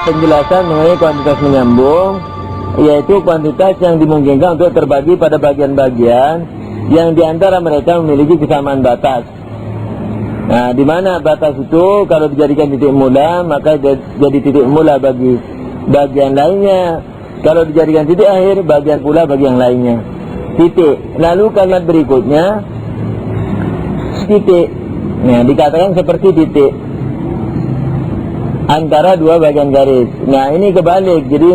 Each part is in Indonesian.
penjelasan mengenai kuantitas menyambung, yaitu kuantitas yang dimungkinkan untuk terbagi pada bagian-bagian yang diantara mereka memiliki kesamaan batas. Nah, di mana batas itu kalau dijadikan titik mula, maka jadi titik mula bagi bagian lainnya. Kalau dijadikan titik akhir, bagian pula bagi yang lainnya. Titik. Lalu kalimat berikutnya, titik. Nah, dikatakan seperti titik antara dua bagian garis. Nah, ini kebalik. Jadi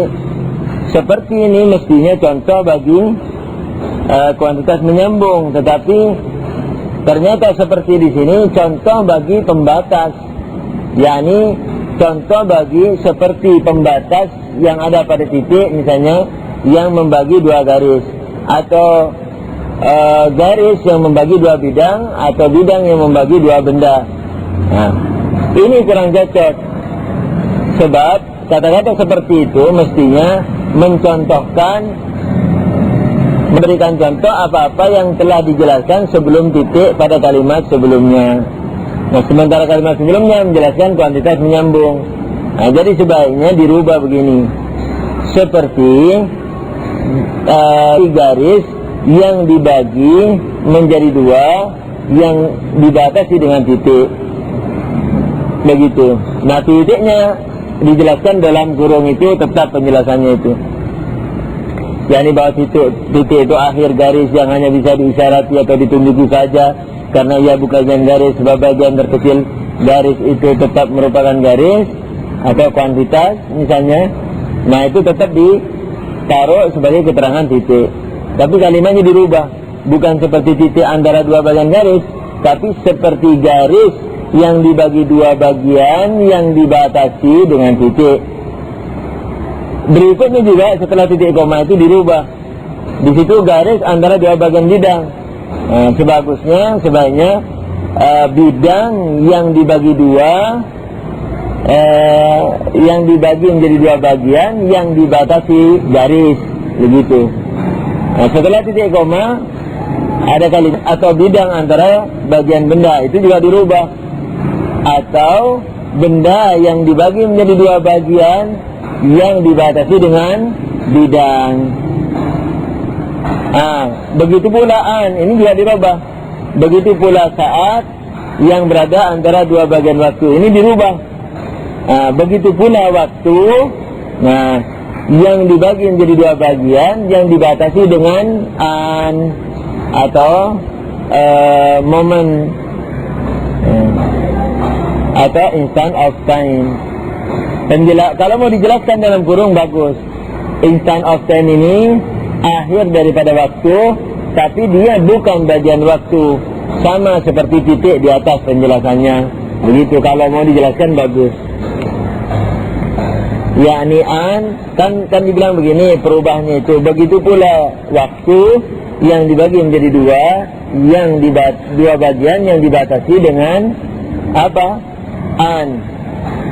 seperti ini mestinya contoh bagi kuantitas menyambung, tetapi ternyata seperti di sini contoh bagi pembatas, yakni contoh bagi seperti pembatas yang ada pada titik, misalnya yang membagi dua garis, atau garis yang membagi dua bidang, atau bidang yang membagi dua benda. Nah, ini kurang cocok, sebab kata-kata seperti itu mestinya mencontohkan, memberikan contoh apa-apa yang telah dijelaskan sebelum titik pada kalimat sebelumnya. Nah, sementara kalimat sebelumnya menjelaskan kuantitas menyambung. Nah, jadi sebaiknya dirubah begini, seperti garis yang dibagi menjadi dua, yang dibatasi dengan titik. Begitu. Nah, titiknya dijelaskan dalam kurung itu, tetap penjelasannya itu, yakni bahwa titik itu akhir garis yang hanya bisa diisyarati atau ditunjuki saja, karena ia bukan garis, sebab bagian terkecil garis itu tetap merupakan garis atau kuantitas misalnya. Nah, itu tetap ditaruh sebagai keterangan titik, tapi kalimatnya dirubah, bukan seperti titik antara dua bagian garis, tapi seperti garis yang dibagi dua bagian yang dibatasi dengan titik. Berikutnya juga setelah titik koma itu dirubah, di situ garis antara dua bagian bidang. Nah, sebaiknya bidang yang dibagi dua, yang dibagi menjadi dua bagian yang dibatasi garis, begitu. Nah, setelah titik koma ada kalimat atau bidang antara bagian benda, itu juga dirubah, atau benda yang dibagi menjadi dua bagian yang dibatasi dengan bidang. Nah, begitu pula ini juga dirubah. Begitu pula saat yang berada antara dua bagian waktu, ini dirubah. Nah, begitu pula waktu, nah, yang dibagi menjadi dua bagian yang dibatasi dengan atau momen atau instant of time. Kalau mau dijelaskan dalam kurung bagus, instant of time ini akhir daripada waktu, tapi dia bukan bagian waktu, sama seperti titik di atas penjelasannya. Begitu kalau mau dijelaskan bagus. Yakni kan dibilang begini perubahannya itu. Begitu pula waktu yang dibagi menjadi dua, yang dua bagian yang dibatasi dengan apa?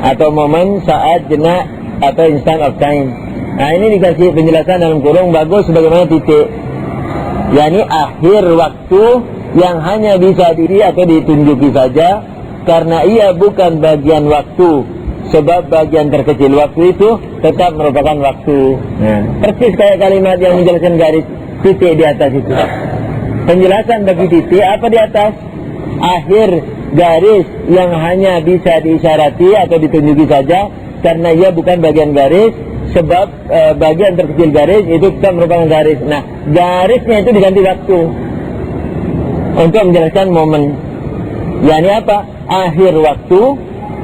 Atau momen, saat, jenak, atau instant of time. Nah, ini dikasih penjelasan dalam kurung bagus sebagaimana titik, yakni akhir waktu yang hanya bisa atau ditunjuki saja, karena ia bukan bagian waktu, sebab bagian terkecil waktu itu tetap merupakan waktu. Nah, persis kayak kalimat yang menjelaskan garis titik di atas itu. Penjelasan bagi titik apa di atas? Akhir garis yang hanya bisa diisyarati atau ditunjuki saja, karena ia bukan bagian garis, sebab bagian terkecil garis itu tetap merupakan garis. Nah, garisnya itu diganti waktu untuk menjelaskan momen, yakni apa? Akhir waktu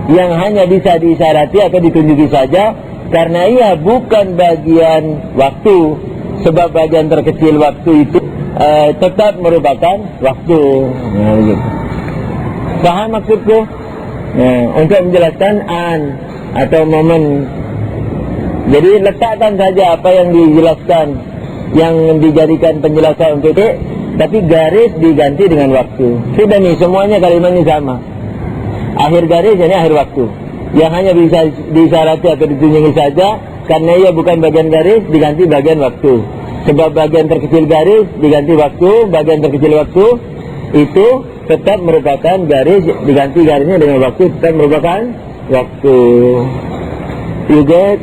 yang hanya bisa diisyarati atau ditunjuki saja, karena ia bukan bagian waktu, sebab bagian terkecil waktu itu tetap merupakan waktu. Nah, begitu. Paham maksudku? Nah, untuk menjelaskan atau momen. Jadi letakkan saja apa yang dijelaskan, yang dijadikan penjelasan untuk titik, tapi garis diganti dengan waktu. Sudah nih, semuanya kalimatnya sama. Akhir garis ini akhir waktu, yang hanya bisa diisyarati atau ditunjuki saja, karena ia bukan bagian garis, diganti bagian waktu. Sebab bagian terkecil garis diganti waktu, bagian terkecil waktu itu tetap merupakan garis, diganti garisnya dengan waktu, tetap merupakan waktu. You get?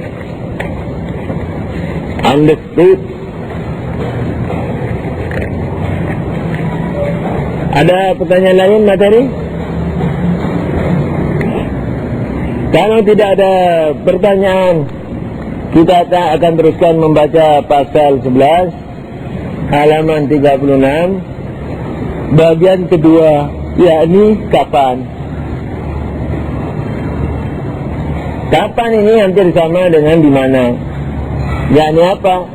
Understood? Ada pertanyaan lain materi? Kalau tidak ada pertanyaan, kita akan teruskan membaca pasal 11 halaman 36 bagian kedua, yakni kapan. Kapan ini hampir sama dengan di mana. Yakni apa?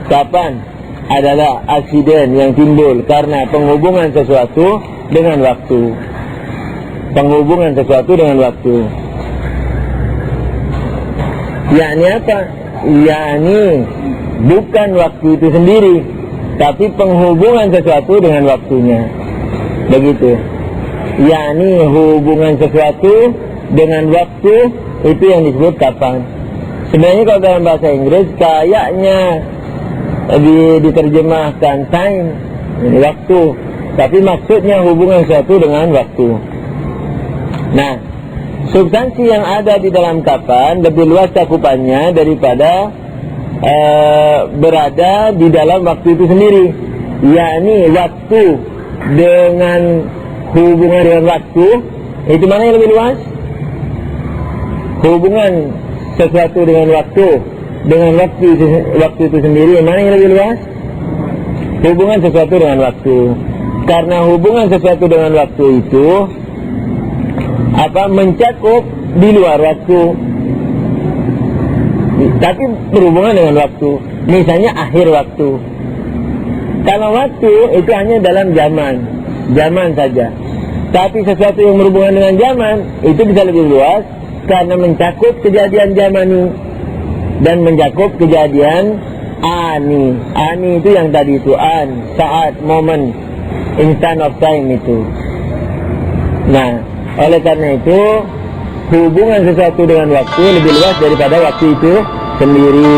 Kapan adalah aksiden yang timbul karena penghubungan sesuatu dengan waktu. Penghubungan sesuatu dengan waktu. Yakni apa? Yakni bukan waktu itu sendiri, tapi penghubungan sesuatu dengan waktunya. Begitu. Yakni hubungan sesuatu dengan waktu, itu yang disebut kapan. Sebenarnya kalau dalam bahasa Inggris kayaknya diterjemahkan time, waktu, tapi maksudnya hubungan sesuatu dengan waktu. Nah, substansi yang ada di dalam kapan lebih luas cakupannya daripada berada di dalam waktu itu sendiri. Yakni waktu dengan hubungan dengan waktu, itu mana yang lebih luas? Hubungan sesuatu dengan waktu itu sendiri, mana yang lebih luas? Hubungan sesuatu dengan waktu. Karena hubungan sesuatu dengan waktu itu mencakup di luar waktu, tapi berhubungan dengan waktu. Misalnya akhir waktu. Kalau waktu itu hanya dalam zaman saja. Tapi sesuatu yang berhubungan dengan zaman itu bisa lebih luas karena mencakup kejadian zamani dan mencakup kejadian ani. Ani itu yang tadi itu, saat, moment, instant of time itu. Nah, oleh karena itu hubungan sesuatu dengan waktu lebih luas daripada waktu itu sendiri.